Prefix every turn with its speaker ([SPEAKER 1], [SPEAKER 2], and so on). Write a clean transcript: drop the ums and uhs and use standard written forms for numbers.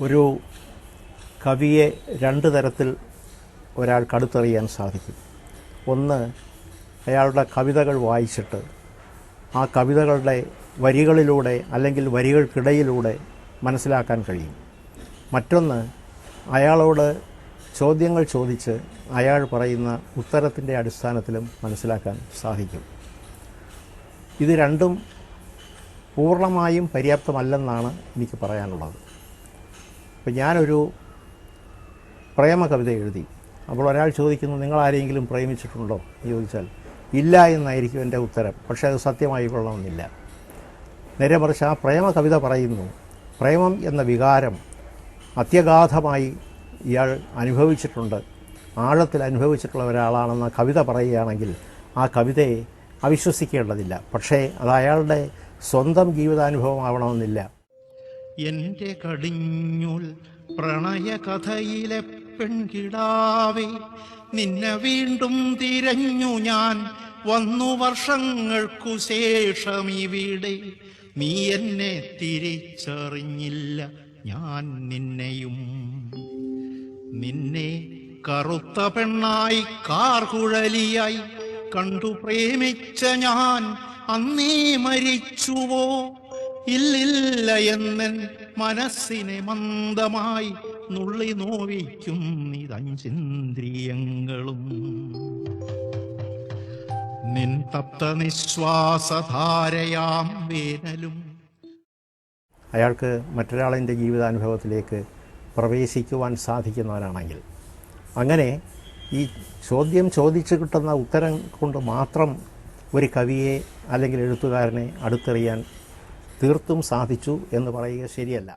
[SPEAKER 1] ഒരു കവിയെ രണ്ട് തരത്തിൽ ഒരാൾക്ക് അടുത്തറിയാൻ സാധിക്കും. ഒന്ന്, അയാളുടെ കവിതകൾ വായിച്ചിട്ട് ആ കവിതകളുടെ വരികളിലൂടെ അല്ലെങ്കിൽ വരികൾക്കിടയിലൂടെ മനസ്സിലാക്കാൻ കഴിയും. മറ്റൊന്ന്, അയാളോട് ചോദ്യങ്ങൾ ചോദിച്ച് അയാൾ പറയുന്ന ഉത്തരത്തിൻ്റെ അടിസ്ഥാനത്തിലും മനസ്സിലാക്കാൻ സാധിക്കും. ഇത് രണ്ടും പൂർണ്ണമായും പര്യാപ്തമല്ലെന്നാണ് എനിക്ക് പറയാനുള്ളത്. ഇപ്പം ഞാനൊരു പ്രേമ കവിത എഴുതി. അപ്പോൾ ഒരാൾ ചോദിക്കുന്നു, നിങ്ങൾ ആരെങ്കിലും പ്രേമിച്ചിട്ടുണ്ടോ എന്ന് ചോദിച്ചാൽ ഇല്ല എന്നായിരിക്കും എൻ്റെ ഉത്തരം. പക്ഷേ അത് സത്യമായി കൊള്ളണമെന്നില്ല. നേരെ മറിച്ച് ആ പ്രേമ കവിത പറയുന്നു, പ്രേമം എന്ന വികാരം അത്യഗാധമായി ഇയാൾ അനുഭവിച്ചിട്ടുണ്ട്, ആഴത്തിൽ അനുഭവിച്ചിട്ടുള്ള ഒരാളാണെന്ന കവിത പറയുകയാണെങ്കിൽ ആ കവിതയെ അവിശ്വസിക്കേണ്ടതില്ല. പക്ഷേ അത് അയാളുടെ സ്വന്തം ജീവിതാനുഭവമാവണമെന്നില്ല.
[SPEAKER 2] എൻ്റെ കടിഞ്ഞുൽ പ്രണയകഥയിലെ പെൺകിടാവേ, നിന്നെ വീണ്ടും തിരഞ്ഞു ഞാൻ വന്നു വർഷങ്ങൾക്കു ശേഷമിവിടെ. നീ എന്നെ തിരിച്ചറിഞ്ഞില്ല, ഞാൻ നിന്നെയും. നിന്നെ കറുത്ത പെണ്ണായി കാർകുഴലിയായി കണ്ടു പ്രേമിച്ച ഞാൻ അന്നേ മരിച്ചുവോ? ഇല്ലില്ല എന്നൻ മനസ്സിനെ മന്ദമായി നുള്ളി നോവിക്കുന്നിതഞ്ചിന്ദ്രിയങ്ങളും. നിൻ തപ്ത നിശ്വാസധാരയാം വേനലും.
[SPEAKER 1] അയാൾക്ക് മറ്റൊരാളിൻ്റെ ജീവിതാനുഭവത്തിലേക്ക് പ്രവേശിക്കുവാൻ സാധിക്കുന്നവരാണെങ്കിൽ, അങ്ങനെ ഈ ചോദ്യം ചോദിച്ചു കിട്ടുന്ന ഉത്തരം കൊണ്ട് മാത്രം ഒരു കവിയെ അല്ലെങ്കിൽ എഴുത്തുകാരനെ അടുത്തറിയാൻ തീർത്തും സാധിച്ചു എന്ന് പറയുക ശരിയല്ല.